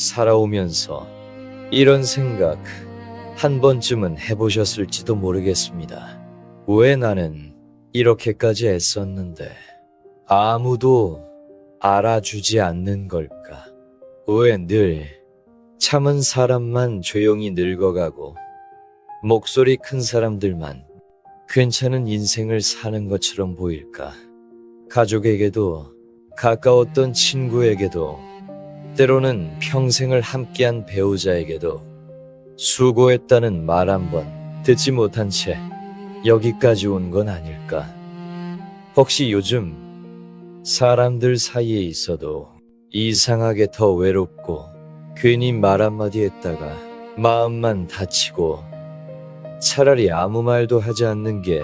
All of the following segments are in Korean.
살아오면서 이런 생각 한 번쯤은 해보셨을지도 모르겠습니다. 왜 나는 이렇게까지 애썼는데 아무도 알아주지 않는 걸까? 왜 늘 참은 사람만 조용히 늙어가고 목소리 큰 사람들만 괜찮은 인생을 사는 것처럼 보일까? 가족에게도 가까웠던 친구에게도 때로는 평생을 함께한 배우자에게도 수고했다는 말 한 번 듣지 못한 채 여기까지 온 건 아닐까? 혹시 요즘 사람들 사이에 있어도 이상하게 더 외롭고 괜히 말 한마디 했다가 마음만 다치고 차라리 아무 말도 하지 않는 게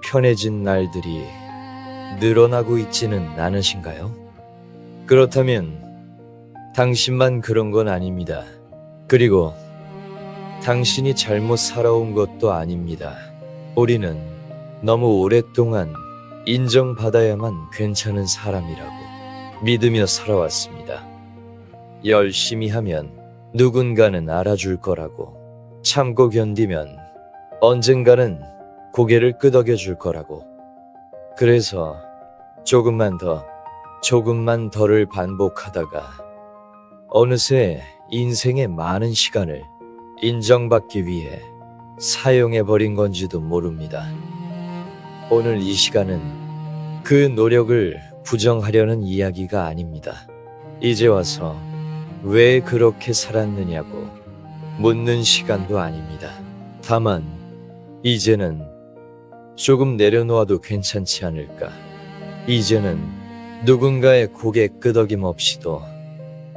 편해진 날들이 늘어나고 있지는 않으신가요? 그렇다면 당신만 그런 건 아닙니다. 그리고 당신이 잘못 살아온 것도 아닙니다. 우리는 너무 오랫동안 인정받아야만 괜찮은 사람이라고 믿으며 살아왔습니다. 열심히 하면 누군가는 알아줄 거라고, 참고 견디면 언젠가는 고개를 끄덕여 줄 거라고. 그래서 조금만 더를 반복하다가 어느새 인생의 많은 시간을 인정받기 위해 사용해버린 건지도 모릅니다. 오늘 이 시간은 그 노력을 부정하려는 이야기가 아닙니다. 이제 와서 왜 그렇게 살았느냐고 묻는 시간도 아닙니다. 다만 이제는 조금 내려놓아도 괜찮지 않을까? 이제는 누군가의 고개 끄덕임 없이도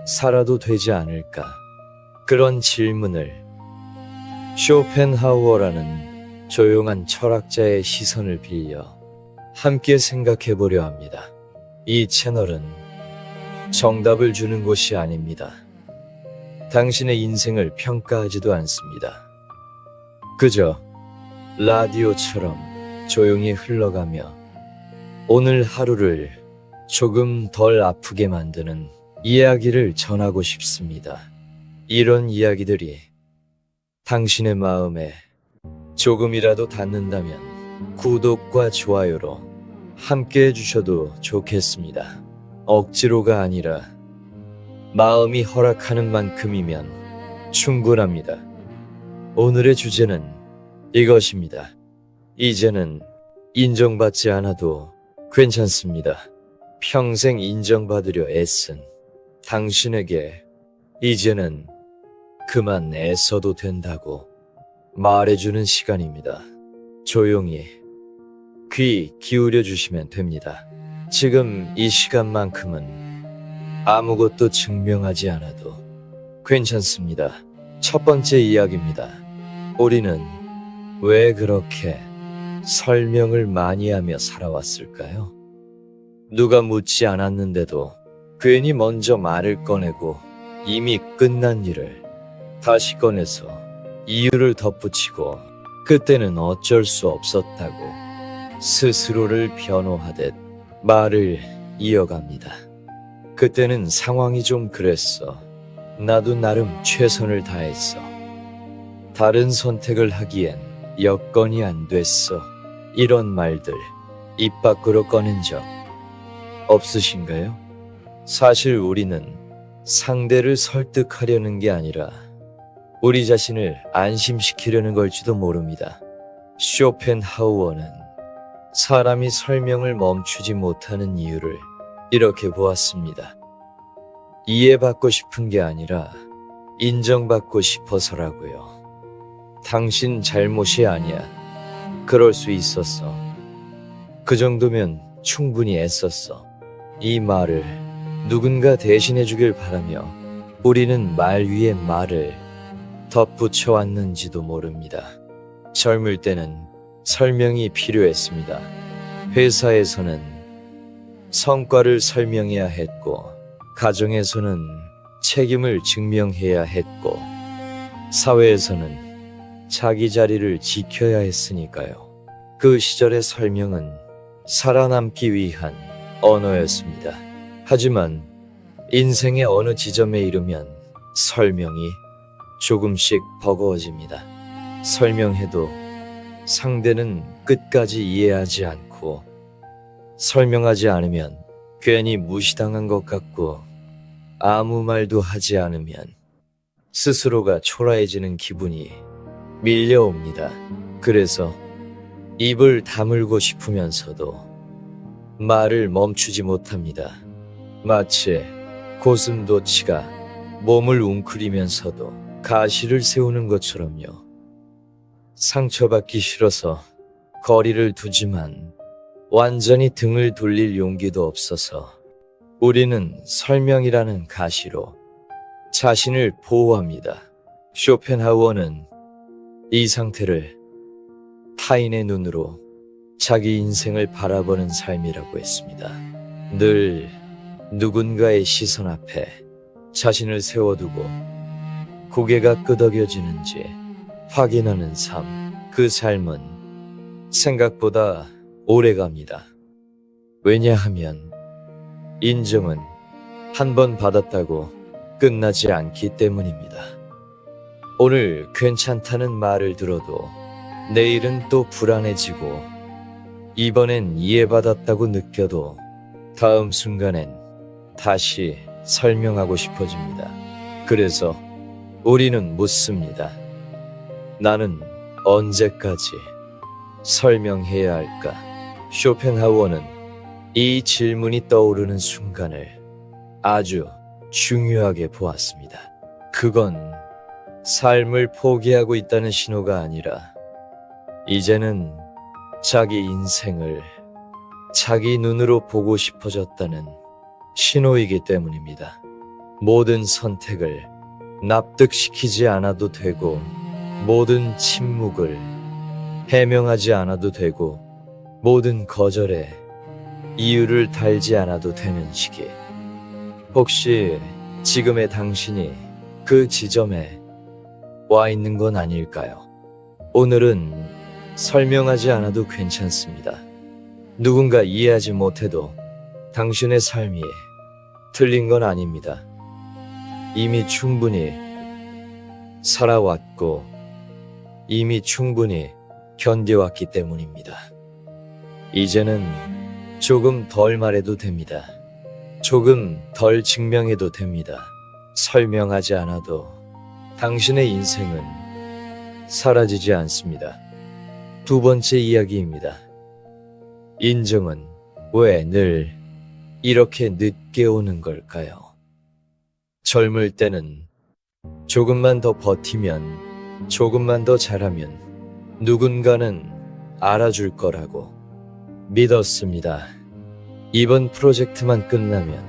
살아도 되지 않을까? 그런 질문을 쇼펜하우어라는 조용한 철학자의 시선을 빌려 함께 생각해 보려 합니다. 이 채널은 정답을 주는 곳이 아닙니다. 당신의 인생을 평가하지도 않습니다. 그저 라디오처럼 조용히 흘러가며 오늘 하루를 조금 덜 아프게 만드는 이야기를 전하고 싶습니다. 이런 이야기들이 당신의 마음에 조금이라도 닿는다면 구독과 좋아요로 함께 해주셔도 좋겠습니다. 억지로가 아니라 마음이 허락하는 만큼이면 충분합니다. 오늘의 주제는 이것입니다. 이제는 인정받지 않아도 괜찮습니다. 평생 인정받으려 애쓴 당신에게 이제는 그만 애써도 된다고 말해주는 시간입니다. 조용히 귀 기울여 주시면 됩니다. 지금 이 시간만큼은 아무것도 증명하지 않아도 괜찮습니다. 첫 번째 이야기입니다. 우리는 왜 그렇게 설명을 많이 하며 살아왔을까요? 누가 묻지 않았는데도 괜히 먼저 말을 꺼내고 이미 끝난 일을 다시 꺼내서 이유를 덧붙이고 그때는 어쩔 수 없었다고 스스로를 변호하듯 말을 이어갑니다. 그때는 상황이 좀 그랬어. 나도 나름 최선을 다했어. 다른 선택을 하기엔 여건이 안 됐어. 이런 말들 입 밖으로 꺼낸 적 없으신가요? 사실 우리는 상대를 설득하려는 게 아니라 우리 자신을 안심시키려는 걸지도 모릅니다. 쇼펜하우어는 사람이 설명을 멈추지 못하는 이유를 이렇게 보았습니다. 이해받고 싶은 게 아니라 인정받고 싶어서라고요. 당신 잘못이 아니야. 그럴 수 있었어. 그 정도면 충분히 애썼어. 이 말을 누군가 대신해 주길 바라며 우리는 말 위에 말을 덧붙여 왔는지도 모릅니다. 젊을 때는 설명이 필요했습니다. 회사에서는 성과를 설명해야 했고, 가정에서는 책임을 증명해야 했고, 사회에서는 자기 자리를 지켜야 했으니까요. 그 시절의 설명은 살아남기 위한 언어였습니다. 하지만 인생의 어느 지점에 이르면 설명이 조금씩 버거워집니다. 설명해도 상대는 끝까지 이해하지 않고, 설명하지 않으면 괜히 무시당한 것 같고, 아무 말도 하지 않으면 스스로가 초라해지는 기분이 밀려옵니다. 그래서 입을 다물고 싶으면서도 말을 멈추지 못합니다. 마치 고슴도치가 몸을 웅크리면서도 가시를 세우는 것처럼요. 상처받기 싫어서 거리를 두지만 완전히 등을 돌릴 용기도 없어서 우리는 설명이라는 가시로 자신을 보호합니다. 쇼펜하우어는 이 상태를 타인의 눈으로 자기 인생을 바라보는 삶이라고 했습니다. 늘 누군가의 시선 앞에 자신을 세워두고 고개가 끄덕여지는지 확인하는 삶. 그 삶은 생각보다 오래갑니다. 왜냐하면 인정은 한 번 받았다고 끝나지 않기 때문입니다. 오늘 괜찮다는 말을 들어도 내일은 또 불안해지고, 이번엔 이해받았다고 느껴도 다음 순간엔 다시 설명하고 싶어집니다. 그래서 우리는 묻습니다. 나는 언제까지 설명해야 할까? 쇼펜하우어는 이 질문이 떠오르는 순간을 아주 중요하게 보았습니다. 그건 삶을 포기하고 있다는 신호가 아니라 이제는 자기 인생을 자기 눈으로 보고 싶어졌다는 신호이기 때문입니다. 모든 선택을 납득시키지 않아도 되고, 모든 침묵을 해명하지 않아도 되고, 모든 거절에 이유를 달지 않아도 되는 시기. 혹시 지금의 당신이 그 지점에 와 있는 건 아닐까요? 오늘은 설명하지 않아도 괜찮습니다. 누군가 이해하지 못해도 당신의 삶이 틀린 건 아닙니다. 이미 충분히 살아왔고, 이미 충분히 견뎌왔기 때문입니다. 이제는 조금 덜 말해도 됩니다. 조금 덜 증명해도 됩니다. 설명하지 않아도 당신의 인생은 사라지지 않습니다. 두 번째 이야기입니다. 인정은 왜 늘 이렇게 늦게 오는 걸까요? 젊을 때는 조금만 더 버티면, 조금만 더 잘하면 누군가는 알아줄 거라고 믿었습니다. 이번 프로젝트만 끝나면,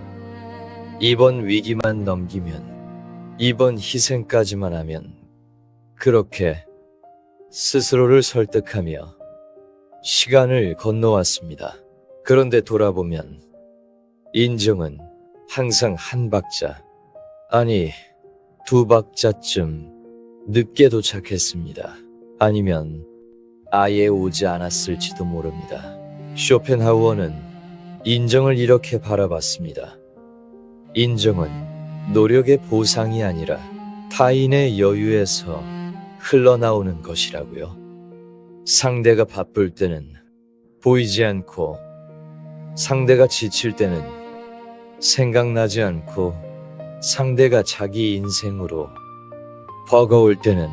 이번 위기만 넘기면, 이번 희생까지만 하면, 그렇게 스스로를 설득하며 시간을 건너왔습니다. 그런데 돌아보면 인정은 항상 한 박자, 아니 두 박자쯤 늦게 도착했습니다. 아니면 아예 오지 않았을지도 모릅니다. 쇼펜하우어는 인정을 이렇게 바라봤습니다. 인정은 노력의 보상이 아니라 타인의 여유에서 흘러나오는 것이라고요. 상대가 바쁠 때는 보이지 않고, 상대가 지칠 때는 생각나지 않고, 상대가 자기 인생으로 버거울 때는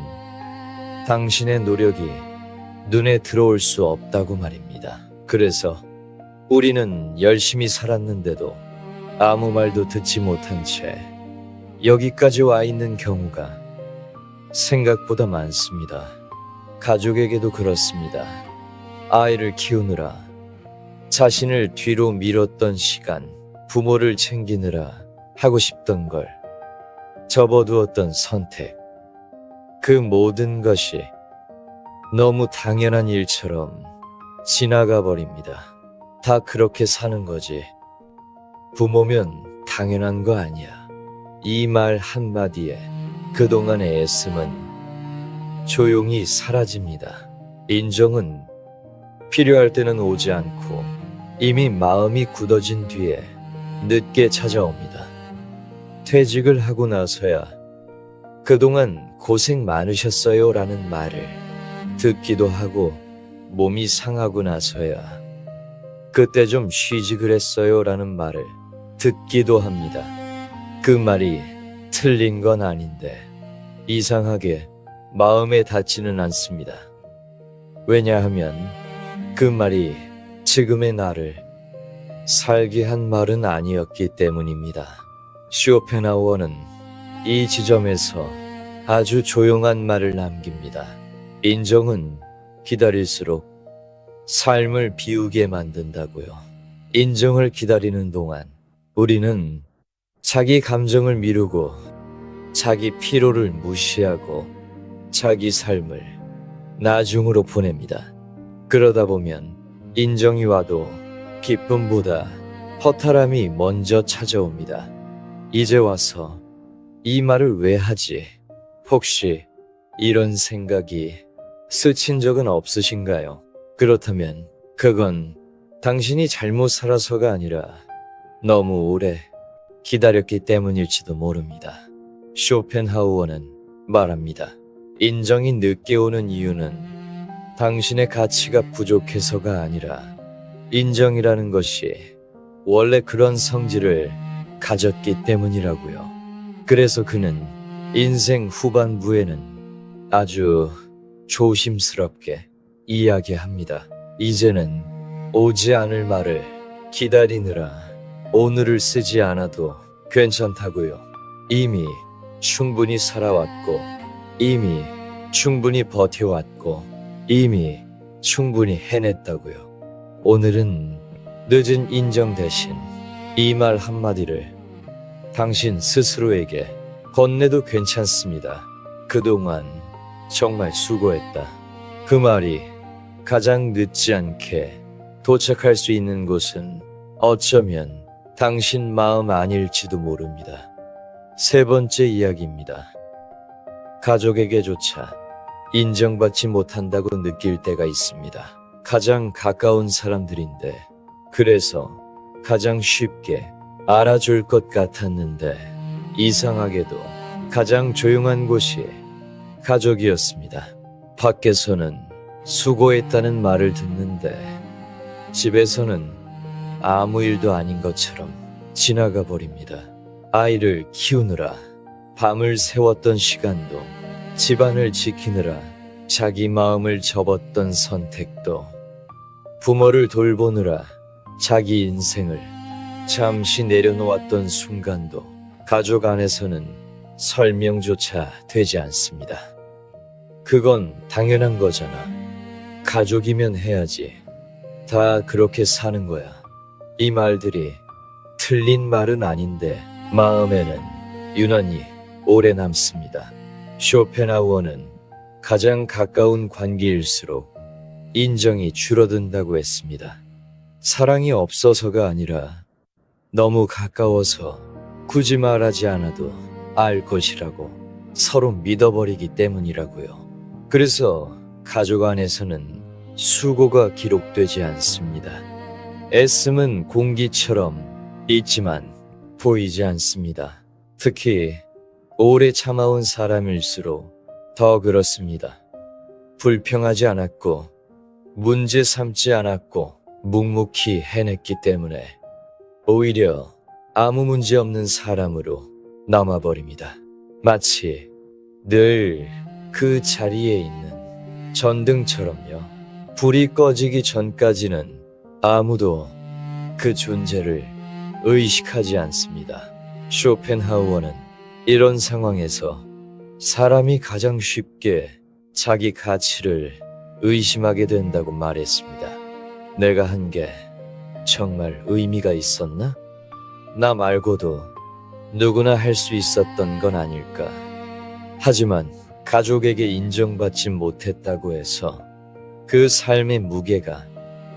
당신의 노력이 눈에 들어올 수 없다고 말입니다. 그래서 우리는 열심히 살았는데도 아무 말도 듣지 못한 채 여기까지 와 있는 경우가 생각보다 많습니다. 가족에게도 그렇습니다. 아이를 키우느라 자신을 뒤로 미뤘던 시간, 부모를 챙기느라 하고 싶던 걸 접어두었던 선택, 그 모든 것이 너무 당연한 일처럼 지나가 버립니다. 다 그렇게 사는 거지. 부모면 당연한 거 아니야. 이 말 한마디에 그동안의 애씀은 조용히 사라집니다. 인정은 필요할 때는 오지 않고, 이미 마음이 굳어진 뒤에 늦게 찾아옵니다. 퇴직을 하고 나서야 그동안 고생 많으셨어요 라는 말을 듣기도 하고 몸이 상하고 나서야 그때 좀 쉬지 그랬어요 라는 말을 듣기도 합니다. 그 말이 틀린 건 아닌데 이상하게 마음에 닿지는 않습니다. 왜냐하면 그 말이 지금의 나를 살게 한 말은 아니었기 때문입니다. 쇼펜하우어는 이 지점에서 아주 조용한 말을 남깁니다. 인정은 기다릴수록 삶을 비우게 만든다고요. 인정을 기다리는 동안 우리는 자기 감정을 미루고 자기 피로를 무시하고 자기 삶을 나중으로 보냅니다. 그러다 보면 인정이 와도 기쁨보다 허탈함이 먼저 찾아옵니다. 이제 와서 이 말을 왜 하지? 혹시 이런 생각이 스친 적은 없으신가요? 그렇다면 그건 당신이 잘못 살아서가 아니라 너무 오래 기다렸기 때문일지도 모릅니다. 쇼펜하우어는 말합니다. 인정이 늦게 오는 이유는 당신의 가치가 부족해서가 아니라 인정이라는 것이 원래 그런 성질을 가졌기 때문이라고요. 그래서 그는 인생 후반부에는 아주 조심스럽게 이야기합니다. 이제는 오지 않을 말을 기다리느라 오늘을 쓰지 않아도 괜찮다고요. 이미 충분히 살아왔고, 이미 충분히 버텨왔고, 이미 충분히 해냈다고요. 오늘은 늦은 인정 대신 이 말 한마디를 당신 스스로에게 건네도 괜찮습니다. 그동안 정말 수고했다. 그 말이 가장 늦지 않게 도착할 수 있는 곳은 어쩌면 당신 마음 아닐지도 모릅니다. 세 번째 이야기입니다. 가족에게조차 인정받지 못한다고 느낄 때가 있습니다. 가장 가까운 사람들인데, 그래서 가장 쉽게 알아줄 것 같았는데, 이상하게도 가장 조용한 곳이 가족이었습니다. 밖에서는 수고했다는 말을 듣는데, 집에서는 아무 일도 아닌 것처럼 지나가 버립니다. 아이를 키우느라 밤을 새웠던 시간도, 집안을 지키느라 자기 마음을 접었던 선택도, 부모를 돌보느라 자기 인생을 잠시 내려놓았던 순간도 가족 안에서는 설명조차 되지 않습니다. 그건 당연한 거잖아. 가족이면 해야지. 다 그렇게 사는 거야. 이 말들이 틀린 말은 아닌데 마음에는 유난히 오래 남습니다. 쇼펜하우어는 가장 가까운 관계일수록 인정이 줄어든다고 했습니다. 사랑이 없어서가 아니라 너무 가까워서 굳이 말하지 않아도 알 것이라고 서로 믿어버리기 때문이라고요. 그래서 가족 안에서는 수고가 기록되지 않습니다. 애씀은 공기처럼 있지만 보이지 않습니다. 특히 오래 참아온 사람일수록 더 그렇습니다. 불평하지 않았고 문제 삼지 않았고 묵묵히 해냈기 때문에 오히려 아무 문제 없는 사람으로 남아버립니다. 마치 늘 그 자리에 있는 전등처럼요. 불이 꺼지기 전까지는 아무도 그 존재를 의식하지 않습니다. 쇼펜하우어는 이런 상황에서 사람이 가장 쉽게 자기 가치를 의심하게 된다고 말했습니다. 내가 한 게 정말 의미가 있었나? 나 말고도 누구나 할 수 있었던 건 아닐까? 하지만 가족에게 인정받지 못했다고 해서 그 삶의 무게가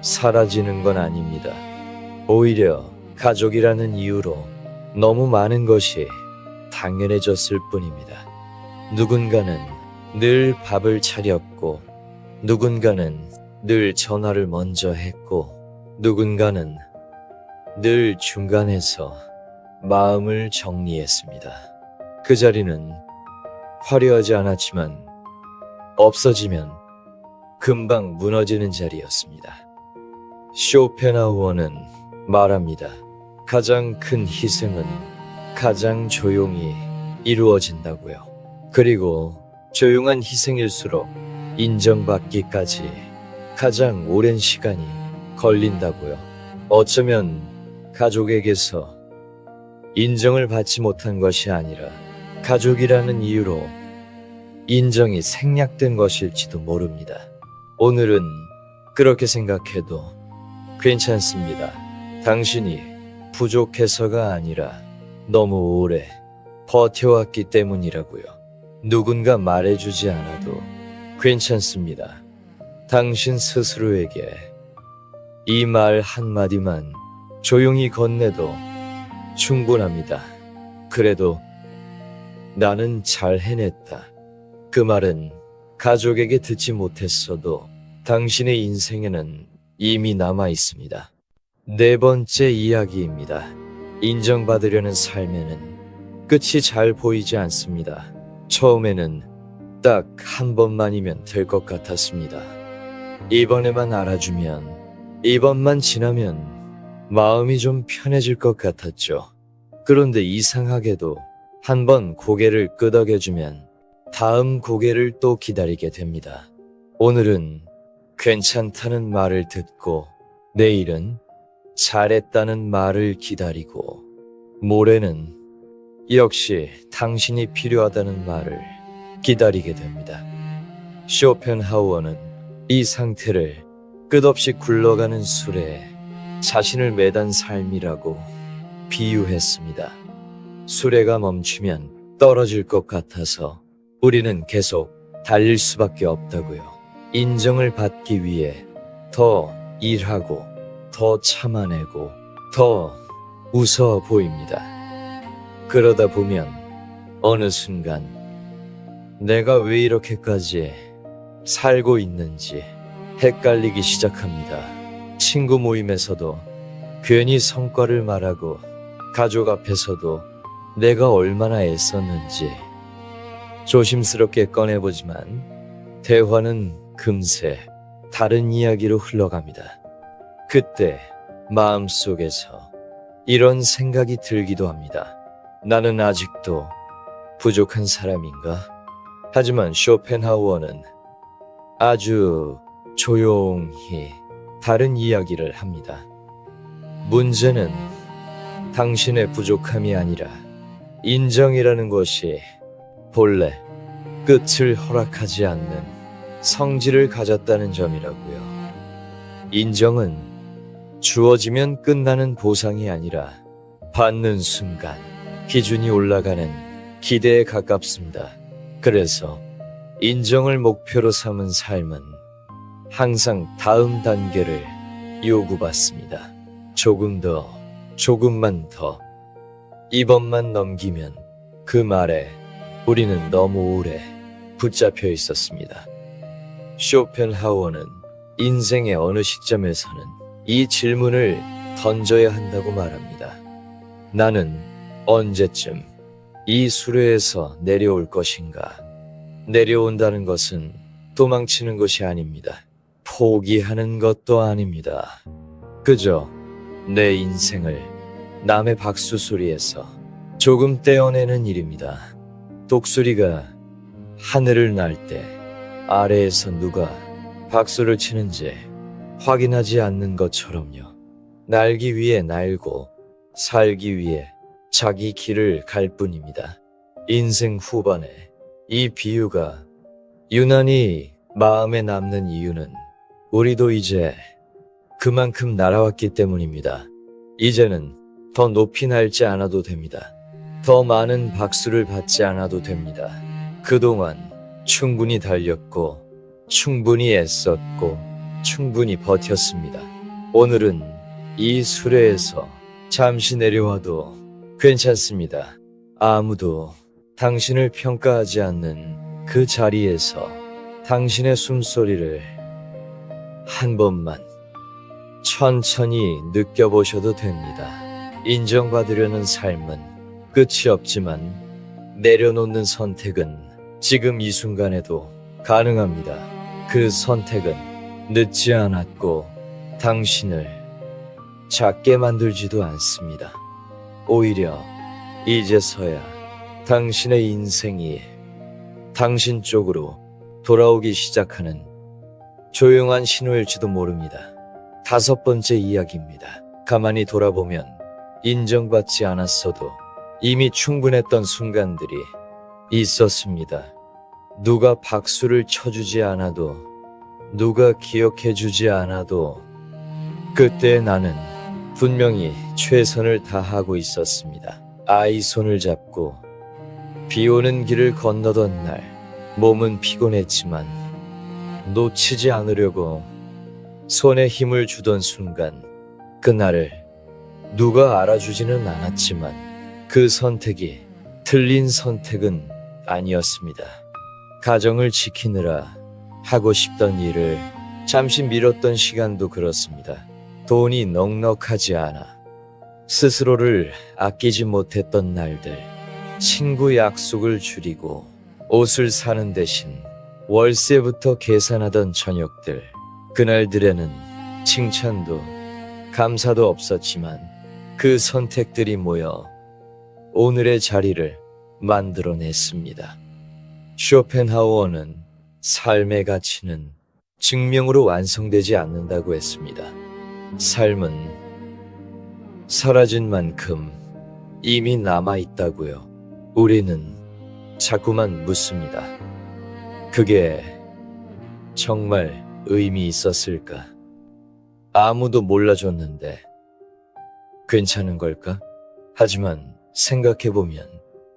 사라지는 건 아닙니다. 오히려 가족이라는 이유로 너무 많은 것이 당연해졌을 뿐입니다. 누군가는 늘 밥을 차렸고, 누군가는 늘 전화를 먼저 했고, 누군가는 늘 중간에서 마음을 정리했습니다. 그 자리는 화려하지 않았지만 없어지면 금방 무너지는 자리였습니다. 쇼펜하우어는 말합니다. 가장 큰 희생은 가장 조용히 이루어진다고요. 그리고 조용한 희생일수록 인정받기까지 가장 오랜 시간이 걸린다고요. 어쩌면 가족에게서 인정을 받지 못한 것이 아니라 가족이라는 이유로 인정이 생략된 것일지도 모릅니다. 오늘은 그렇게 생각해도 괜찮습니다. 당신이 부족해서가 아니라 너무 오래 버텨왔기 때문이라고요. 누군가 말해주지 않아도 괜찮습니다. 당신 스스로에게 이 말 한마디만 조용히 건네도 충분합니다. 그래도 나는 잘 해냈다. 그 말은 가족에게 듣지 못했어도 당신의 인생에는 이미 남아 있습니다. 네 번째 이야기입니다. 인정받으려는 삶에는 끝이 잘 보이지 않습니다. 처음에는 딱 한 번만이면 될 것 같았습니다. 이번에만 알아주면, 이번만 지나면 마음이 좀 편해질 것 같았죠. 그런데 이상하게도 한 번 고개를 끄덕여주면 다음 고개를 또 기다리게 됩니다. 오늘은 괜찮다는 말을 듣고 내일은 잘했다는 말을 기다리고 모레는 역시 당신이 필요하다는 말을 기다리게 됩니다. 쇼펜하우어는 이 상태를 끝없이 굴러가는 술에 자신을 매단 삶이라고 비유했습니다. 수레가 멈추면 떨어질 것 같아서 우리는 계속 달릴 수밖에 없다고요. 인정을 받기 위해 더 일하고 더 참아내고 더 웃어 보입니다. 그러다 보면 어느 순간 내가 왜 이렇게까지 살고 있는지 헷갈리기 시작합니다. 친구 모임에서도 괜히 성과를 말하고 가족 앞에서도 내가 얼마나 애썼는지 조심스럽게 꺼내보지만 대화는 금세 다른 이야기로 흘러갑니다. 그때 마음속에서 이런 생각이 들기도 합니다. 나는 아직도 부족한 사람인가? 하지만 쇼펜하우어는 아주 조용히 다른 이야기를 합니다. 문제는 당신의 부족함이 아니라 인정이라는 것이 본래 끝을 허락하지 않는 성질을 가졌다는 점이라고요. 인정은 주어지면 끝나는 보상이 아니라 받는 순간 기준이 올라가는 기대에 가깝습니다. 그래서 인정을 목표로 삼은 삶은 항상 다음 단계를 요구받습니다. 조금 더, 조금만 더. 이번만 넘기면 그 말에 우리는 너무 오래 붙잡혀 있었습니다. 쇼펜하우어는 인생의 어느 시점에서는 이 질문을 던져야 한다고 말합니다. 나는 언제쯤 이 수레에서 내려올 것인가? 내려온다는 것은 도망치는 것이 아닙니다. 포기하는 것도 아닙니다. 그저 내 인생을 남의 박수 소리에서 조금 떼어내는 일입니다. 독수리가 하늘을 날 때 아래에서 누가 박수를 치는지 확인하지 않는 것처럼요. 날기 위해 날고 살기 위해 자기 길을 갈 뿐입니다. 인생 후반에 이 비유가 유난히 마음에 남는 이유는 우리도 이제 그만큼 날아왔기 때문입니다. 이제는 더 높이 날지 않아도 됩니다. 더 많은 박수를 받지 않아도 됩니다. 그동안 충분히 달렸고, 충분히 애썼고, 충분히 버텼습니다. 오늘은 이 수레에서 잠시 내려와도 괜찮습니다. 아무도 당신을 평가하지 않는 그 자리에서 당신의 숨소리를 한 번만 천천히 느껴보셔도 됩니다. 인정받으려는 삶은 끝이 없지만 내려놓는 선택은 지금 이 순간에도 가능합니다. 그 선택은 늦지 않았고 당신을 작게 만들지도 않습니다. 오히려 이제서야 당신의 인생이 당신 쪽으로 돌아오기 시작하는 조용한 신호일지도 모릅니다. 5번째 이야기입니다. 가만히 돌아보면 인정받지 않았어도 이미 충분했던 순간들이 있었습니다. 누가 박수를 쳐주지 않아도, 누가 기억해주지 않아도 그때 나는 분명히 최선을 다하고 있었습니다. 아이 손을 잡고 비 오는 길을 건너던 날, 몸은 피곤했지만 놓치지 않으려고 손에 힘을 주던 순간, 그날을 누가 알아주지는 않았지만 그 선택이 틀린 선택은 아니었습니다. 가정을 지키느라 하고 싶던 일을 잠시 미뤘던 시간도 그렇습니다. 돈이 넉넉하지 않아 스스로를 아끼지 못했던 날들, 친구 약속을 줄이고 옷을 사는 대신 월세부터 계산하던 저녁들, 그날들에는 칭찬도 감사도 없었지만 그 선택들이 모여 오늘의 자리를 만들어냈습니다. 쇼펜하우어는 삶의 가치는 증명으로 완성되지 않는다고 했습니다. 삶은 사라진 만큼 이미 남아있다고요. 우리는 자꾸만 묻습니다. 그게 정말 의미 있었을까? 아무도 몰라줬는데 괜찮은 걸까? 하지만 생각해보면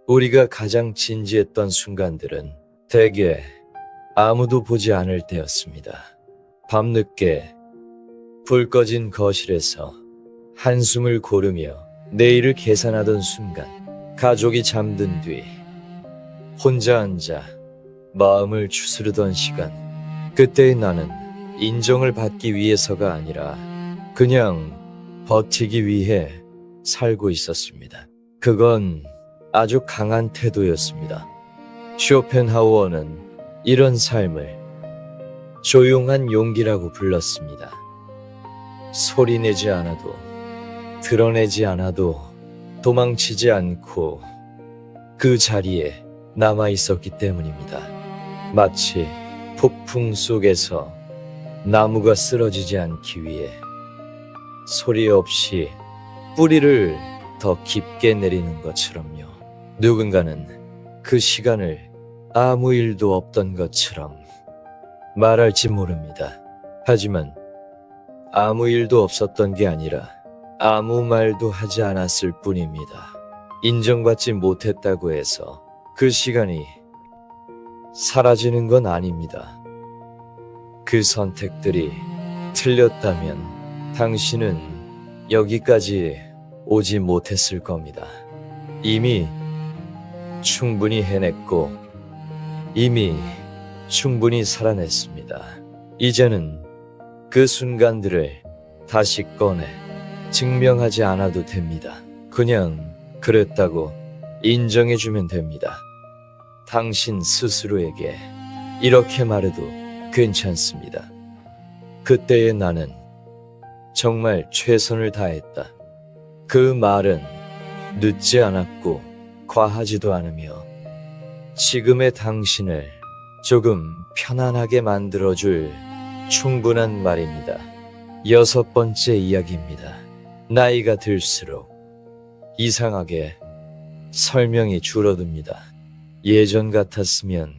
우리가 가장 진지했던 순간들은 대개 아무도 보지 않을 때였습니다. 밤늦게 불 꺼진 거실에서 한숨을 고르며 내일을 계산하던 순간, 가족이 잠든 뒤 혼자 앉아 마음을 추스르던 시간, 그때의 나는 인정을 받기 위해서가 아니라 그냥 버티기 위해 살고 있었습니다. 그건 아주 강한 태도였습니다. 쇼펜하우어는 이런 삶을 조용한 용기라고 불렀습니다. 소리내지 않아도, 드러내지 않아도, 도망치지 않고 그 자리에 남아 있었기 때문입니다. 마치 폭풍 속에서 나무가 쓰러지지 않기 위해 소리 없이 뿌리를 더 깊게 내리는 것처럼요. 누군가는 그 시간을 아무 일도 없던 것처럼 말할지 모릅니다. 하지만 아무 일도 없었던 게 아니라 아무 말도 하지 않았을 뿐입니다. 인정받지 못했다고 해서 그 시간이 사라지는 건 아닙니다. 그 선택들이 틀렸다면 당신은 여기까지 오지 못했을 겁니다. 이미 충분히 해냈고 이미 충분히 살아냈습니다. 이제는 그 순간들을 다시 꺼내 증명하지 않아도 됩니다. 그냥 그랬다고 인정해주면 됩니다. 당신 스스로에게 이렇게 말해도 괜찮습니다. 그때의 나는 정말 최선을 다했다. 그 말은 늦지 않았고 과하지도 않으며 지금의 당신을 조금 편안하게 만들어줄 충분한 말입니다. 6번째 이야기입니다. 나이가 들수록 이상하게 설명이 줄어듭니다. 예전 같았으면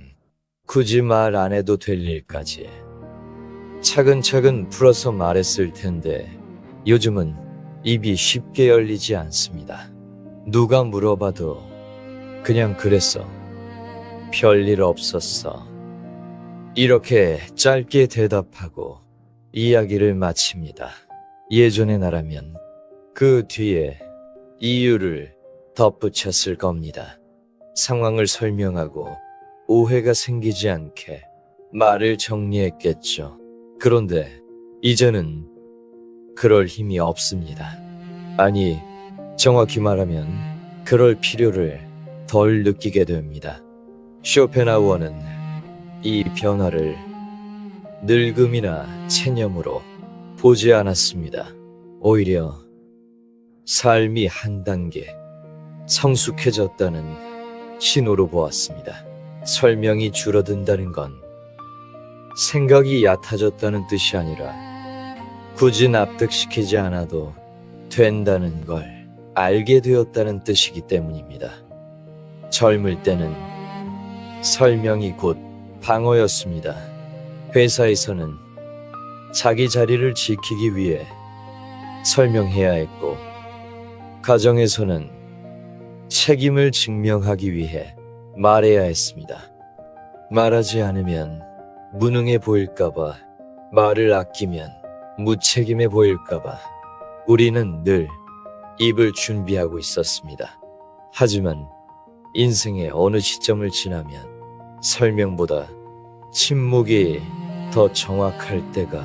굳이 말 안 해도 될 일까지 차근차근 풀어서 말했을 텐데 요즘은 입이 쉽게 열리지 않습니다. 누가 물어봐도 그냥 그랬어. 별일 없었어. 이렇게 짧게 대답하고 이야기를 마칩니다. 예전의 나라면 그 뒤에 이유를 덧붙였을 겁니다. 상황을 설명하고 오해가 생기지 않게 말을 정리했겠죠. 그런데 이제는 그럴 힘이 없습니다. 아니, 정확히 말하면 그럴 필요를 덜 느끼게 됩니다. 쇼펜하우어는 이 변화를 늙음이나 체념으로 보지 않았습니다. 오히려 삶이 한 단계 성숙해졌다는 신호로 보았습니다. 설명이 줄어든다는 건 생각이 얕아졌다는 뜻이 아니라 굳이 납득시키지 않아도 된다는 걸 알게 되었다는 뜻이기 때문입니다. 젊을 때는 설명이 곧 방어였습니다. 회사에서는 자기 자리를 지키기 위해 설명해야 했고, 가정에서는 책임을 증명하기 위해 말해야 했습니다. 말하지 않으면 무능해 보일까봐, 말을 아끼면 무책임해 보일까봐 우리는 늘 입을 준비하고 있었습니다. 하지만 인생의 어느 시점을 지나면 설명보다 침묵이 더 정확할 때가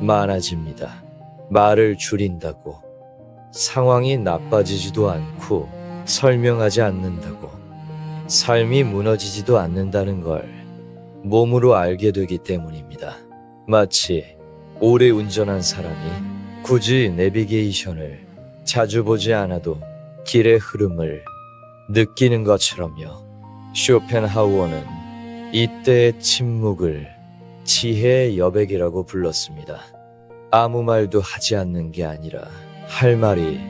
많아집니다. 말을 줄인다고 상황이 나빠지지도 않고 설명하지 않는다고 삶이 무너지지도 않는다는 걸 몸으로 알게 되기 때문입니다. 마치 오래 운전한 사람이 굳이 내비게이션을 자주 보지 않아도 길의 흐름을 느끼는 것처럼요. 쇼펜하우어는 이때의 침묵을 지혜의 여백이라고 불렀습니다. 아무 말도 하지 않는 게 아니라 할 말이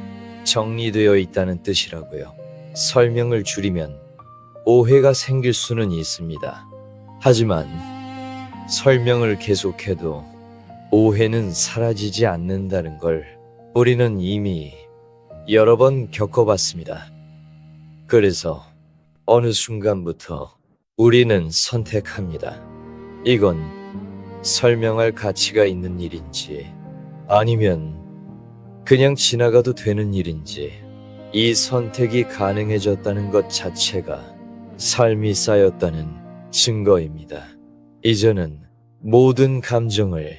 정리되어 있다는 뜻이라고요. 설명을 줄이면 오해가 생길 수는 있습니다. 하지만 설명을 계속해도 오해는 사라지지 않는다는 걸 우리는 이미 여러 번 겪어봤습니다. 그래서 어느 순간부터 우리는 선택합니다. 이건 설명할 가치가 있는 일인지 아니면 그냥 지나가도 되는 일인지, 이 선택이 가능해졌다는 것 자체가 삶이 쌓였다는 증거입니다. 이제는 모든 감정을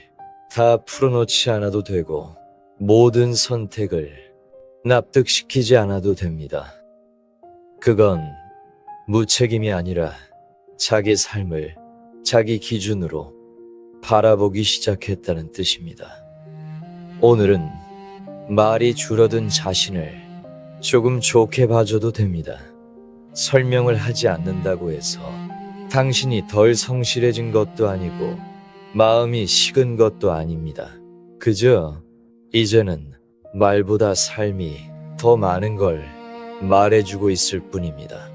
다 풀어놓지 않아도 되고 모든 선택을 납득시키지 않아도 됩니다. 그건 무책임이 아니라 자기 삶을 자기 기준으로 바라보기 시작했다는 뜻입니다. 오늘은 말이 줄어든 자신을 조금 좋게 봐줘도 됩니다. 설명을 하지 않는다고 해서 당신이 덜 성실해진 것도 아니고 마음이 식은 것도 아닙니다. 그저 이제는 말보다 삶이 더 많은 걸 말해주고 있을 뿐입니다.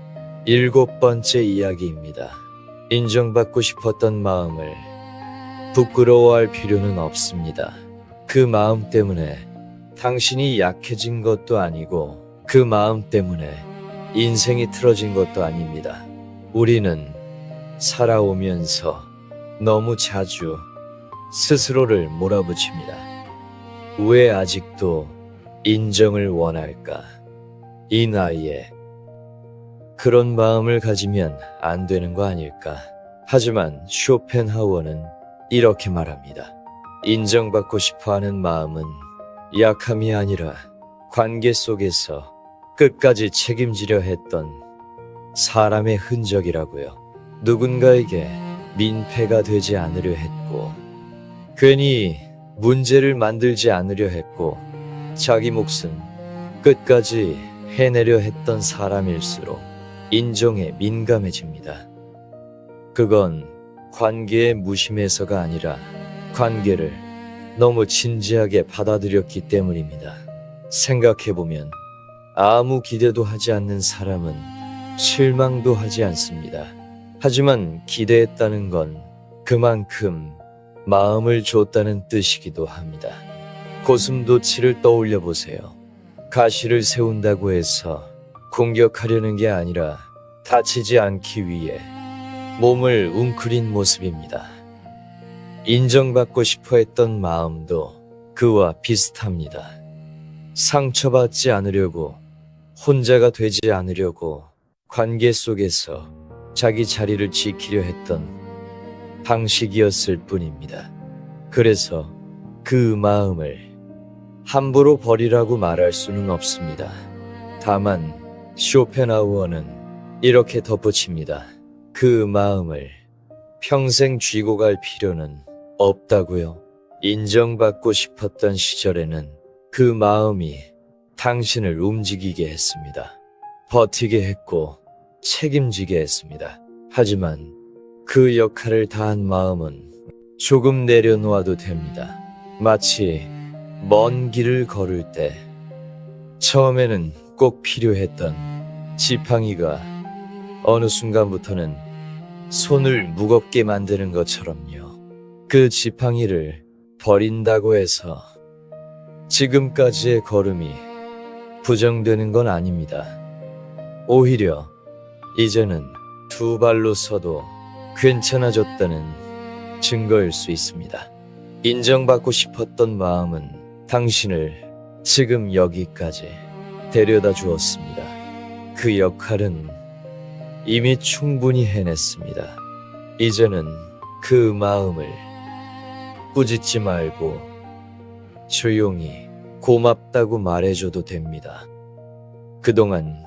7번째 이야기입니다. 인정받고 싶었던 마음을 부끄러워할 필요는 없습니다. 그 마음 때문에 당신이 약해진 것도 아니고 그 마음 때문에 인생이 틀어진 것도 아닙니다. 우리는 살아오면서 너무 자주 스스로를 몰아붙입니다. 왜 아직도 인정을 원할까? 이 나이에 그런 마음을 가지면 안 되는 거 아닐까? 하지만 쇼펜하우어는 이렇게 말합니다. 인정받고 싶어 하는 마음은 약함이 아니라 관계 속에서 끝까지 책임지려 했던 사람의 흔적이라고요. 누군가에게 민폐가 되지 않으려 했고, 괜히 문제를 만들지 않으려 했고, 자기 몫은 끝까지 해내려 했던 사람일수록 인정에 민감해집니다. 그건 관계의 무심해서가 아니라 관계를 너무 진지하게 받아들였기 때문입니다. 생각해보면 아무 기대도 하지 않는 사람은 실망도 하지 않습니다. 하지만 기대했다는 건 그만큼 마음을 줬다는 뜻이기도 합니다. 고슴도치를 떠올려 보세요. 가시를 세운다고 해서 공격하려는 게 아니라 다치지 않기 위해 몸을 웅크린 모습입니다. 인정받고 싶어 했던 마음도 그와 비슷합니다. 상처받지 않으려고, 혼자가 되지 않으려고 관계 속에서 자기 자리를 지키려 했던 방식이었을 뿐입니다. 그래서 그 마음을 함부로 버리라고 말할 수는 없습니다. 다만 쇼펜하우어는 이렇게 덧붙입니다. 그 마음을 평생 쥐고 갈 필요는 없다고요. 인정받고 싶었던 시절에는 그 마음이 당신을 움직이게 했습니다. 버티게 했고 책임지게 했습니다. 하지만 그 역할을 다한 마음은 조금 내려놓아도 됩니다. 마치 먼 길을 걸을 때 처음에는 꼭 필요했던 지팡이가 어느 순간부터는 손을 무겁게 만드는 것처럼요. 그 지팡이를 버린다고 해서 지금까지의 걸음이 부정되는 건 아닙니다. 오히려 이제는 두 발로 서도 괜찮아졌다는 증거일 수 있습니다. 인정받고 싶었던 마음은 당신을 지금 여기까지 데려다 주었습니다. 그 역할은 이미 충분히 해냈습니다. 이제는 그 마음을 꾸짖지 말고 조용히 고맙다고 말해줘도 됩니다. 그동안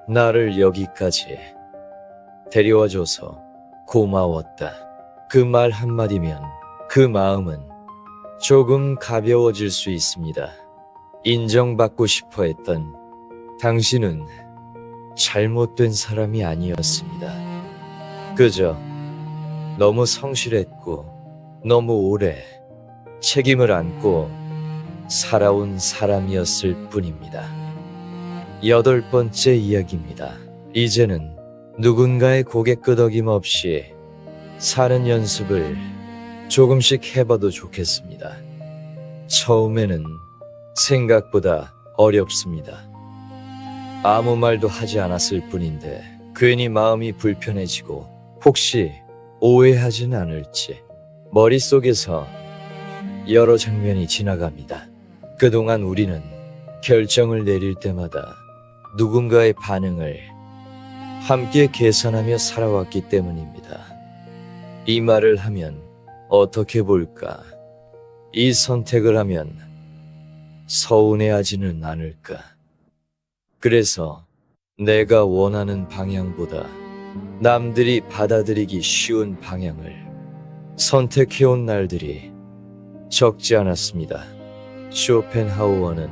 나를 여기까지 데려와줘서 고마웠다. 그 말 한마디면 그 마음은 조금 가벼워질 수 있습니다. 인정받고 싶어 했던 당신은 잘못된 사람이 아니었습니다. 그저 너무 성실했고 너무 오래 책임을 안고 살아온 사람이었을 뿐입니다. 8번째 이야기입니다. 이제는 누군가의 고개 끄덕임 없이 사는 연습을 조금씩 해봐도 좋겠습니다. 처음에는 생각보다 어렵습니다. 아무 말도 하지 않았을 뿐인데 괜히 마음이 불편해지고 혹시 오해하진 않을지 머릿속에서 여러 장면이 지나갑니다. 그동안 우리는 결정을 내릴 때마다 누군가의 반응을 함께 계산하며 살아왔기 때문입니다. 이 말을 하면 어떻게 볼까? 이 선택을 하면 서운해하지는 않을까? 그래서 내가 원하는 방향보다 남들이 받아들이기 쉬운 방향을 선택해온 날들이 적지 않았습니다. 쇼펜하우어는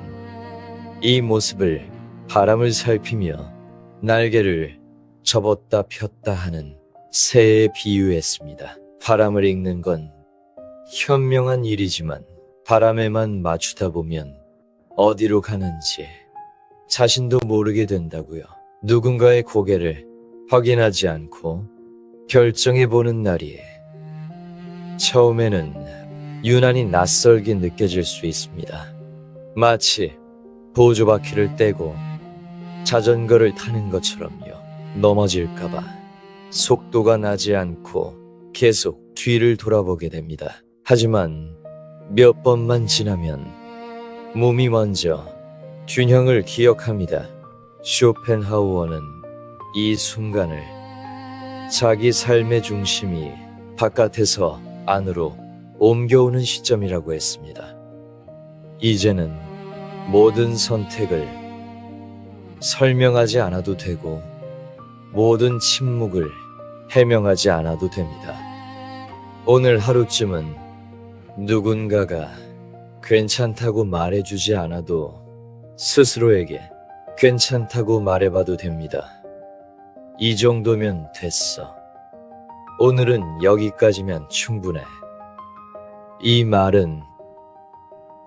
이 모습을 바람을 살피며 날개를 접었다 폈다 하는 새에 비유했습니다. 바람을 읽는 건 현명한 일이지만 바람에만 맞추다 보면 어디로 가는지 자신도 모르게 된다고요. 누군가의 고개를 확인하지 않고 결정해보는 날이 처음에는 유난히 낯설게 느껴질 수 있습니다. 마치 보조바퀴를 떼고 자전거를 타는 것처럼요. 넘어질까봐 속도가 나지 않고 계속 뒤를 돌아보게 됩니다. 하지만 몇 번만 지나면 몸이 먼저 균형을 기억합니다. 쇼펜하우어는 이 순간을 자기 삶의 중심이 바깥에서 안으로 옮겨오는 시점이라고 했습니다. 이제는 모든 선택을 설명하지 않아도 되고 모든 침묵을 해명하지 않아도 됩니다. 오늘 하루쯤은 누군가가 괜찮다고 말해주지 않아도 스스로에게 괜찮다고 말해봐도 됩니다. 이 정도면 됐어. 오늘은 여기까지면 충분해. 이 말은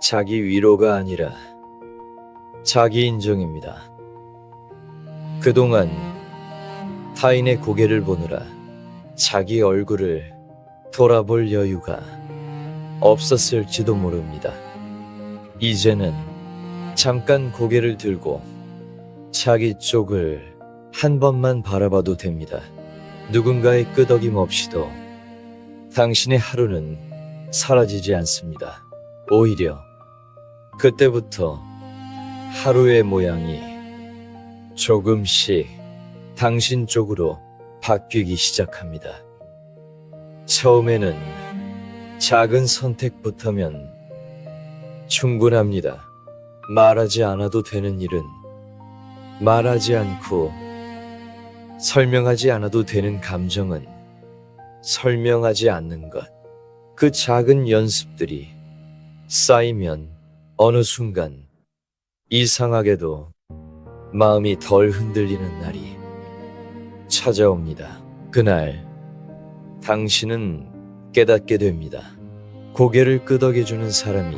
자기 위로가 아니라 자기 인정입니다. 그동안 타인의 고개를 보느라 자기 얼굴을 돌아볼 여유가 없었을지도 모릅니다. 이제는 잠깐 고개를 들고 자기 쪽을 한 번만 바라봐도 됩니다. 누군가의 끄덕임 없이도 당신의 하루는 사라지지 않습니다. 오히려 그때부터 하루의 모양이 조금씩 당신 쪽으로 바뀌기 시작합니다. 처음에는 작은 선택부터면 충분합니다. 말하지 않아도 되는 일은 말하지 않고 설명하지 않아도 되는 감정은 설명하지 않는 것. 그 작은 연습들이 쌓이면 어느 순간 이상하게도 마음이 덜 흔들리는 날이 찾아옵니다. 그날 당신은 깨닫게 됩니다. 고개를 끄덕여주는 사람이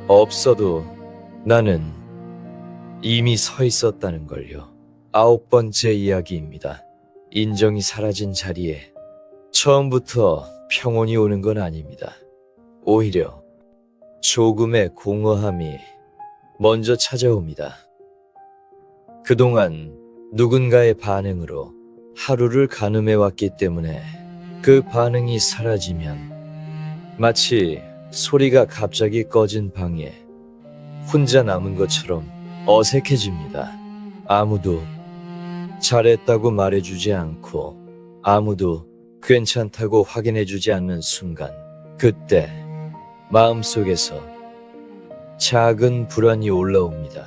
없어도 나는 이미 서 있었다는 걸요. 9번째 이야기입니다. 인정이 사라진 자리에 처음부터 평온이 오는 건 아닙니다. 오히려 조금의 공허함이 먼저 찾아옵니다. 그동안 누군가의 반응으로 하루를 가늠해왔기 때문에 그 반응이 사라지면 마치 소리가 갑자기 꺼진 방에 혼자 남은 것처럼 어색해집니다. 아무도 잘했다고 말해주지 않고 아무도 괜찮다고 확인해주지 않는 순간, 그때 마음속에서 작은 불안이 올라옵니다.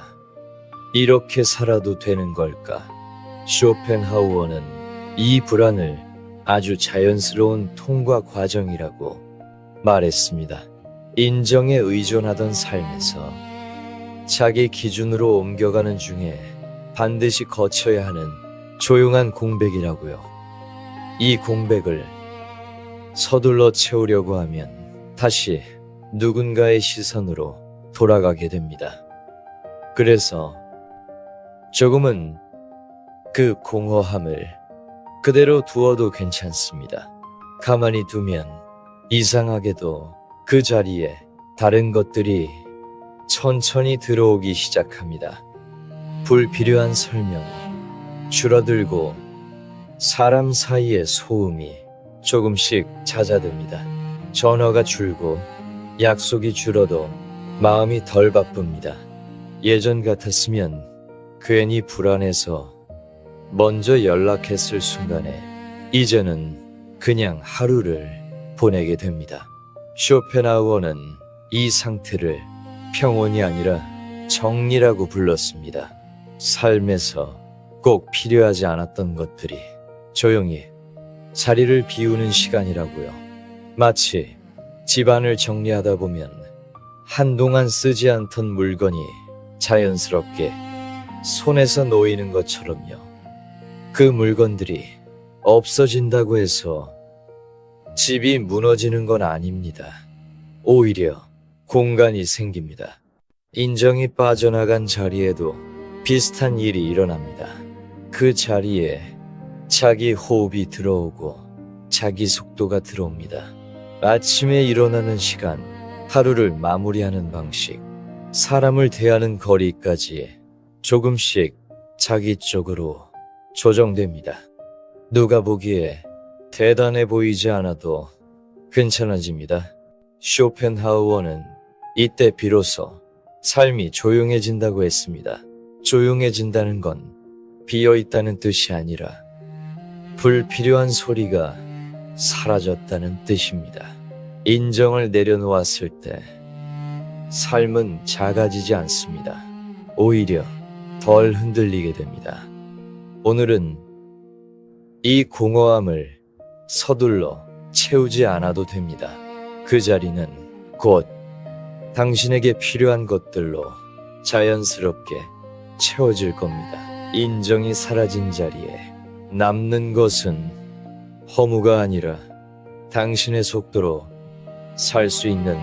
이렇게 살아도 되는 걸까? 쇼펜하우어는 이 불안을 아주 자연스러운 통과 과정이라고 말했습니다. 인정에 의존하던 삶에서 자기 기준으로 옮겨가는 중에 반드시 거쳐야 하는 조용한 공백이라고요. 이 공백을 서둘러 채우려고 하면 다시 누군가의 시선으로 돌아가게 됩니다. 그래서 조금은 그 공허함을 그대로 두어도 괜찮습니다. 가만히 두면 이상하게도 그 자리에 다른 것들이 천천히 들어오기 시작합니다. 불필요한 설명이 줄어들고 사람 사이의 소음이 조금씩 잦아듭니다. 전화가 줄고 약속이 줄어도 마음이 덜 바쁩니다. 예전 같았으면 괜히 불안해서 먼저 연락했을 순간에 이제는 그냥 하루를 보내게 됩니다. 쇼펜하우어는 이 상태를 평온이 아니라 정리라고 불렀습니다. 삶에서 꼭 필요하지 않았던 것들이 조용히 자리를 비우는 시간이라고요. 마치 집안을 정리하다 보면 한동안 쓰지 않던 물건이 자연스럽게 손에서 놓이는 것처럼요. 그 물건들이 없어진다고 해서 집이 무너지는 건 아닙니다. 오히려 공간이 생깁니다. 인정이 빠져나간 자리에도 비슷한 일이 일어납니다. 그 자리에 자기 호흡이 들어오고 자기 속도가 들어옵니다. 아침에 일어나는 시간, 하루를 마무리하는 방식, 사람을 대하는 거리까지 조금씩 자기 쪽으로 조정됩니다. 누가 보기에 대단해 보이지 않아도 괜찮아집니다. 쇼펜하우어는 이때 비로소 삶이 조용해진다고 했습니다. 조용해진다는 건 비어있다는 뜻이 아니라 불필요한 소리가 사라졌다는 뜻입니다. 인정을 내려놓았을 때 삶은 작아지지 않습니다. 오히려 덜 흔들리게 됩니다. 오늘은 이 공허함을 서둘러 채우지 않아도 됩니다. 그 자리는 곧 당신에게 필요한 것들로 자연스럽게 채워질 겁니다. 인정이 사라진 자리에 남는 것은 허무가 아니라 당신의 속도로 살 수 있는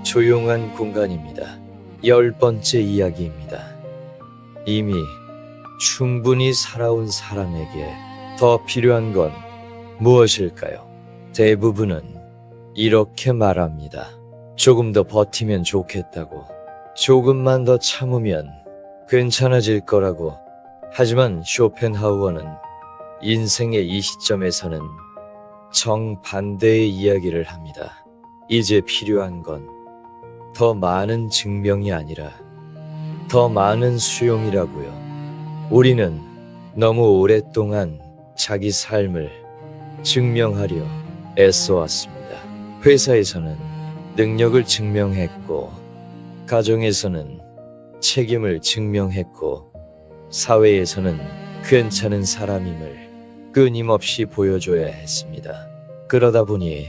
조용한 공간입니다. 10번째 이야기입니다. 이미 충분히 살아온 사람에게 더 필요한 건 무엇일까요? 대부분은 이렇게 말합니다. 조금 더 버티면 좋겠다고, 조금만 더 참으면 괜찮아질 거라고. 하지만 쇼펜하우어는 인생의 이 시점에서는 정반대의 이야기를 합니다. 이제 필요한 건 더 많은 증명이 아니라 더 많은 수용이라고요. 우리는 너무 오랫동안 자기 삶을 증명하려 애써왔습니다. 회사에서는 능력을 증명했고, 가정에서는 책임을 증명했고, 사회에서는 괜찮은 사람임을 끊임없이 보여줘야 했습니다. 그러다 보니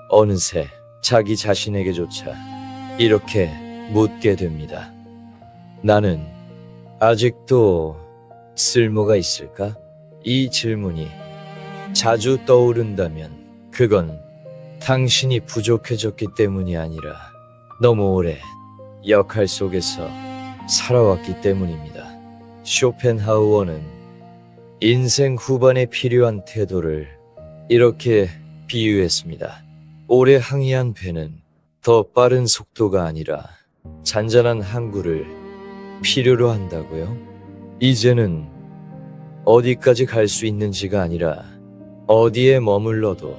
어느새 자기 자신에게조차 이렇게 묻게 됩니다. 나는 아직도 쓸모가 있을까? 이 질문이 자주 떠오른다면 그건 당신이 부족해졌기 때문이 아니라 너무 오래 역할 속에서 살아왔기 때문입니다. 쇼펜하우어는 인생 후반에 필요한 태도를 이렇게 비유했습니다. 오래 항해한 배는 더 빠른 속도가 아니라 잔잔한 항구를 필요로 한다고요? 이제는 어디까지 갈 수 있는지가 아니라 어디에 머물러도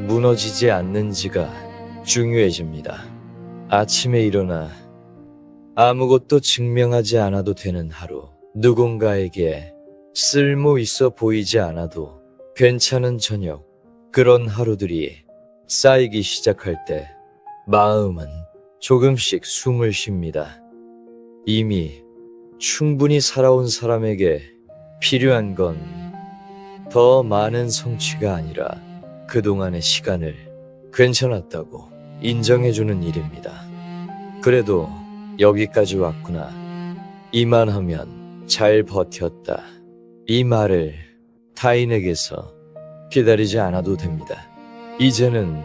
무너지지 않는지가 중요해집니다. 아침에 일어나 아무것도 증명하지 않아도 되는 하루, 누군가에게 쓸모 있어 보이지 않아도 괜찮은 저녁, 그런 하루들이 쌓이기 시작할 때 마음은 조금씩 숨을 쉽니다. 이미 충분히 살아온 사람에게 필요한 건 더 많은 성취가 아니라 그동안의 시간을 괜찮았다고 인정해주는 일입니다. 그래도 여기까지 왔구나. 이만하면 잘 버텼다. 이 말을 타인에게서 기다리지 않아도 됩니다. 이제는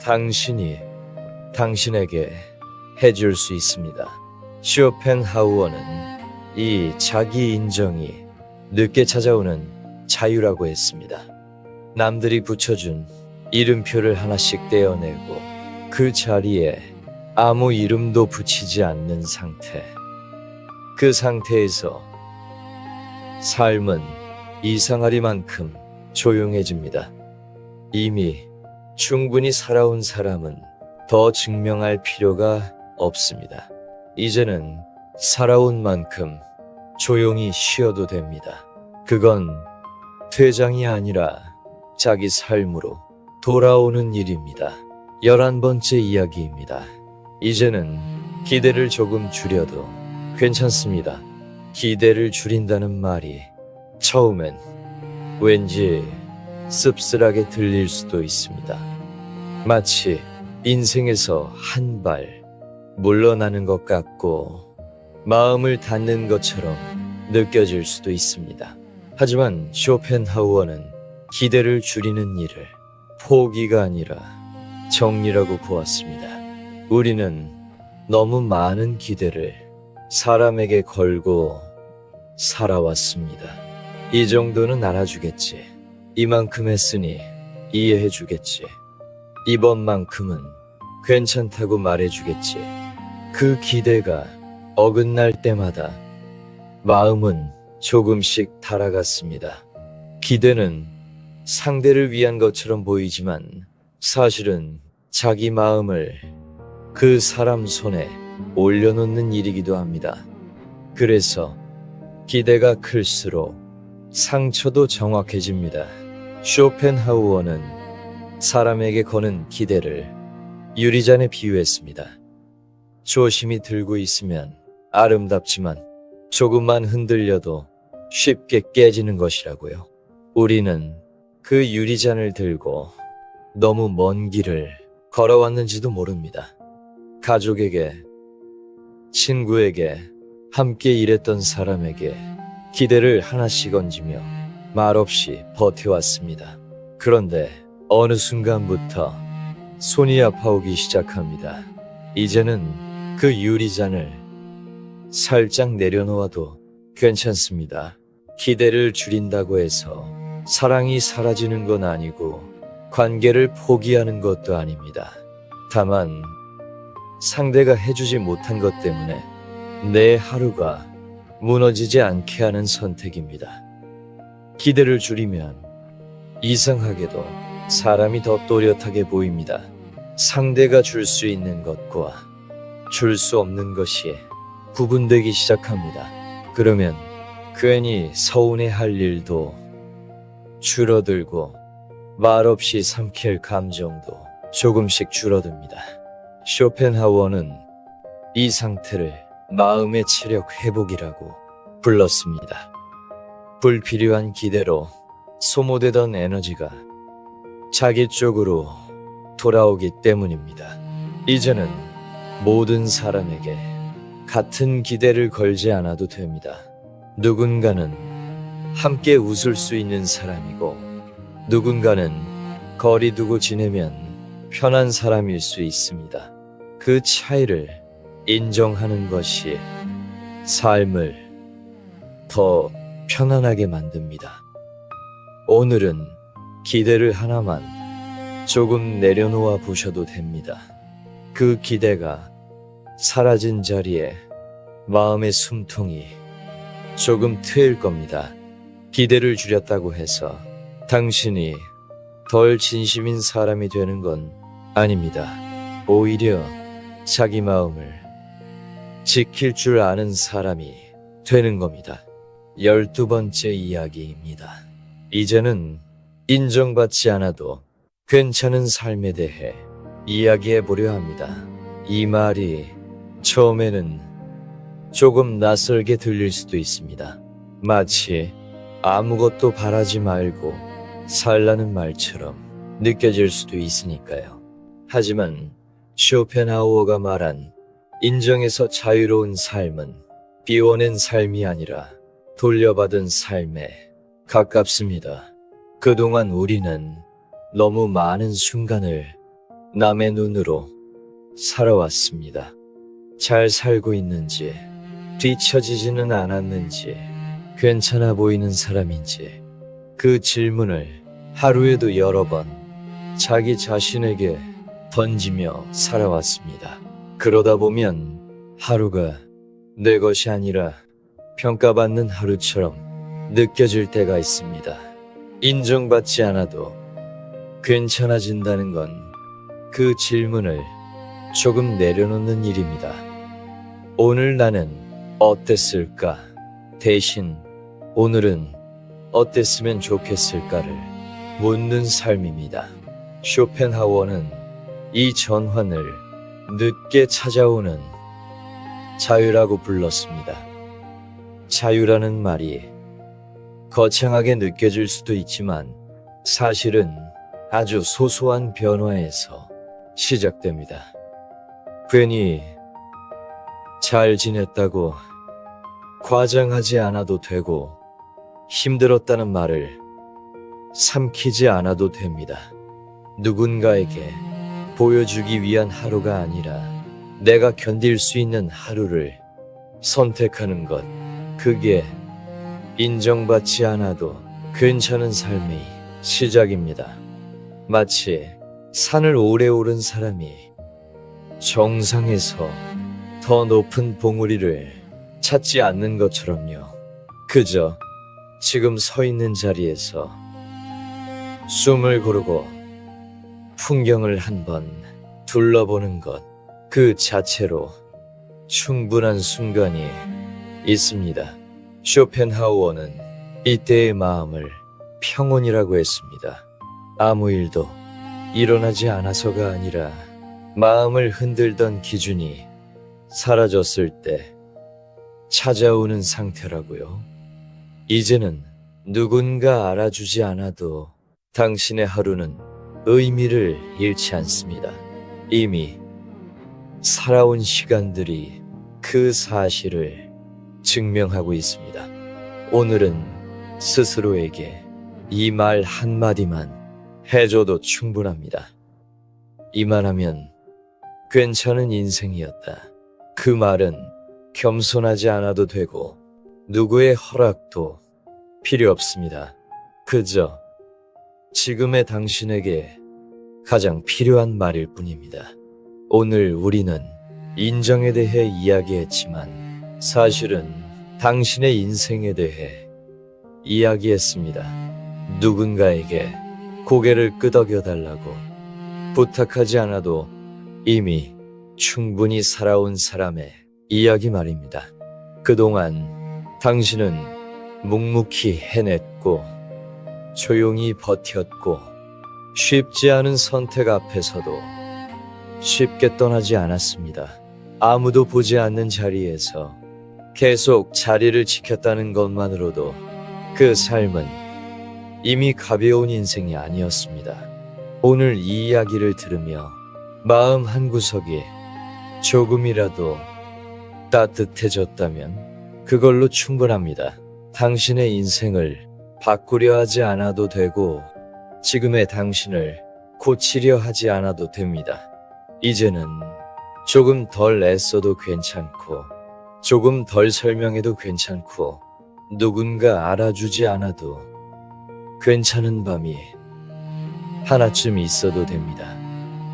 당신이 당신에게 해줄 수 있습니다. 쇼펜하우어는 이 자기 인정이 늦게 찾아오는 자유라고 했습니다. 남들이 붙여준 이름표를 하나씩 떼어내고 그 자리에 아무 이름도 붙이지 않는 상태. 그 상태에서 삶은 이상하리만큼 조용해집니다. 이미 충분히 살아온 사람은 더 증명할 필요가 없습니다. 이제는 살아온 만큼 조용히 쉬어도 됩니다. 그건 퇴장이 아니라 자기 삶으로 돌아오는 일입니다. 11번째 이야기입니다. 이제는 기대를 조금 줄여도 괜찮습니다. 기대를 줄인다는 말이 처음엔 왠지 씁쓸하게 들릴 수도 있습니다. 마치 인생에서 한 발 물러나는 것 같고 마음을 닫는 것처럼 느껴질 수도 있습니다. 하지만 쇼펜하우어는 기대를 줄이는 일을 포기가 아니라 정리라고 보았습니다. 우리는 너무 많은 기대를 사람에게 걸고 살아왔습니다. 이 정도는 알아주겠지. 이만큼 했으니 이해해주겠지. 이번만큼은 괜찮다고 말해주겠지. 그 기대가 어긋날 때마다 마음은 조금씩 달아갔습니다. 기대는 상대를 위한 것처럼 보이지만 사실은 자기 마음을 그 사람 손에 올려놓는 일이기도 합니다. 그래서 기대가 클수록 상처도 정확해집니다. 쇼펜하우어는 사람에게 거는 기대를 유리잔에 비유했습니다. 조심히 들고 있으면 아름답지만 조금만 흔들려도 쉽게 깨지는 것이라고요. 우리는 그 유리잔을 들고 너무 먼 길을 걸어왔는지도 모릅니다. 가족에게, 친구에게, 함께 일했던 사람에게 기대를 하나씩 얹으며 말없이 버텨왔습니다. 그런데 어느 순간부터 손이 아파오기 시작합니다. 이제는 그 유리잔을 살짝 내려놓아도 괜찮습니다. 기대를 줄인다고 해서 사랑이 사라지는 건 아니고 관계를 포기하는 것도 아닙니다. 다만 상대가 해주지 못한 것 때문에 내 하루가 무너지지 않게 하는 선택입니다. 기대를 줄이면 이상하게도 사람이 더 또렷하게 보입니다. 상대가 줄 수 있는 것과 줄 수 없는 것이 구분되기 시작합니다. 그러면 괜히 서운해할 일도 줄어들고 말없이 삼킬 감정도 조금씩 줄어듭니다. 쇼펜하우어는 이 상태를 마음의 체력 회복이라고 불렀습니다. 불필요한 기대로 소모되던 에너지가 자기 쪽으로 돌아오기 때문입니다. 이제는 모든 사람에게 같은 기대를 걸지 않아도 됩니다. 누군가는 함께 웃을 수 있는 사람이고, 누군가는 거리 두고 지내면 편한 사람일 수 있습니다. 그 차이를 인정하는 것이 삶을 더 편안하게 만듭니다. 오늘은 기대를 하나만 조금 내려놓아 보셔도 됩니다. 그 기대가 사라진 자리에 마음의 숨통이 조금 트일 겁니다. 기대를 줄였다고 해서 당신이 덜 진심인 사람이 되는 건 아닙니다. 오히려 자기 마음을 지킬 줄 아는 사람이 되는 겁니다. 12번째 이야기입니다. 이제는 인정받지 않아도 괜찮은 삶에 대해 이야기해 보려 합니다. 이 말이 처음에는 조금 낯설게 들릴 수도 있습니다. 마치 아무것도 바라지 말고 살라는 말처럼 느껴질 수도 있으니까요. 하지만 쇼펜하우어가 말한 인정에서 자유로운 삶은 비워낸 삶이 아니라 돌려받은 삶에 가깝습니다. 그동안 우리는 너무 많은 순간을 남의 눈으로 살아왔습니다. 잘 살고 있는지, 뒤처지지는 않았는지, 괜찮아 보이는 사람인지, 그 질문을 하루에도 여러 번 자기 자신에게 던지며 살아왔습니다. 그러다 보면 하루가 내 것이 아니라 평가받는 하루처럼 느껴질 때가 있습니다. 인정받지 않아도 괜찮아진다는 건 그 질문을 조금 내려놓는 일입니다. 오늘 나는 어땠을까? 대신 오늘은 어땠으면 좋겠을까를 묻는 삶입니다. 쇼펜하우어는 이 전환을 늦게 찾아오는 자유라고 불렀습니다. 자유라는 말이 거창하게 느껴질 수도 있지만 사실은 아주 소소한 변화에서 시작됩니다. 괜히 잘 지냈다고 과장하지 않아도 되고, 힘들었다는 말을 삼키지 않아도 됩니다. 누군가에게 보여주기 위한 하루가 아니라 내가 견딜 수 있는 하루를 선택하는 것, 그게 인정받지 않아도 괜찮은 삶의 시작입니다. 마치 산을 오래 오른 사람이 정상에서 더 높은 봉우리를 찾지 않는 것처럼요. 그저 지금 서 있는 자리에서 숨을 고르고 풍경을 한번 둘러보는 것, 그 자체로 충분한 순간이 있습니다. 쇼펜하우어는 이때의 마음을 평온이라고 했습니다. 아무 일도 일어나지 않아서가 아니라 마음을 흔들던 기준이 사라졌을 때 찾아오는 상태라고요. 이제는 누군가 알아주지 않아도 당신의 하루는 의미를 잃지 않습니다. 이미 살아온 시간들이 그 사실을 증명하고 있습니다. 오늘은 스스로에게 이 말 한마디만 해줘도 충분합니다. 이만하면 괜찮은 인생이었다. 그 말은 겸손하지 않아도 되고 누구의 허락도 필요 없습니다. 그저 지금의 당신에게 가장 필요한 말일 뿐입니다. 오늘 우리는 인정에 대해 이야기했지만 사실은 당신의 인생에 대해 이야기했습니다. 누군가에게 고개를 끄덕여 달라고 부탁하지 않아도 이미 충분히 살아온 사람의 이야기 말입니다. 그동안 당신은 묵묵히 해냈고 조용히 버텼고 쉽지 않은 선택 앞에서도 쉽게 떠나지 않았습니다. 아무도 보지 않는 자리에서 계속 자리를 지켰다는 것만으로도 그 삶은 이미 가벼운 인생이 아니었습니다. 오늘 이 이야기를 들으며 마음 한구석이 조금이라도 따뜻해졌다면 그걸로 충분합니다. 당신의 인생을 바꾸려 하지 않아도 되고 지금의 당신을 고치려 하지 않아도 됩니다. 이제는 조금 덜 애써도 괜찮고 조금 덜 설명해도 괜찮고 누군가 알아주지 않아도 괜찮은 밤이 하나쯤 있어도 됩니다.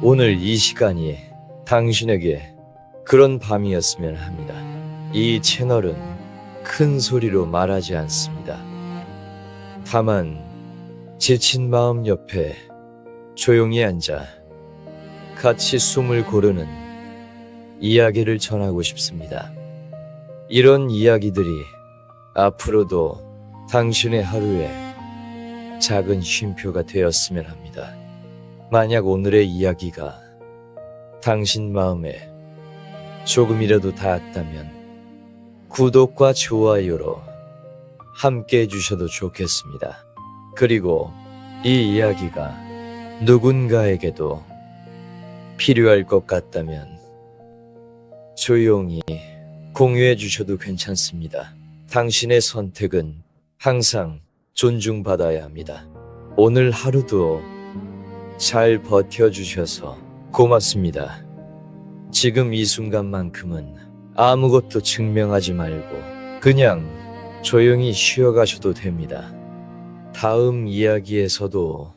오늘 이 시간이 당신에게 그런 밤이었으면 합니다. 이 채널은 큰 소리로 말하지 않습니다. 다만 지친 마음 옆에 조용히 앉아 같이 숨을 고르는 이야기를 전하고 싶습니다. 이런 이야기들이 앞으로도 당신의 하루에 작은 쉼표가 되었으면 합니다. 만약 오늘의 이야기가 당신 마음에 조금이라도 닿았다면 구독과 좋아요로 함께 해주셔도 좋겠습니다. 그리고 이 이야기가 누군가에게도 필요할 것 같다면 조용히 공유해 주셔도 괜찮습니다. 당신의 선택은 항상 존중받아야 합니다. 오늘 하루도 잘 버텨주셔서 고맙습니다. 지금 이 순간만큼은 아무것도 증명하지 말고 그냥 조용히 쉬어가셔도 됩니다. 다음 이야기에서도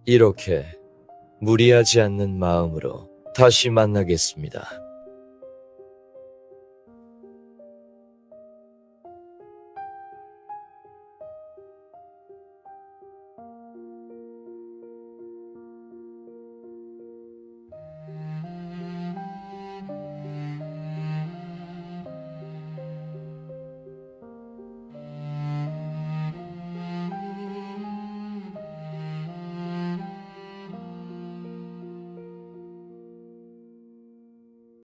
이렇게 무리하지 않는 마음으로 다시 만나겠습니다.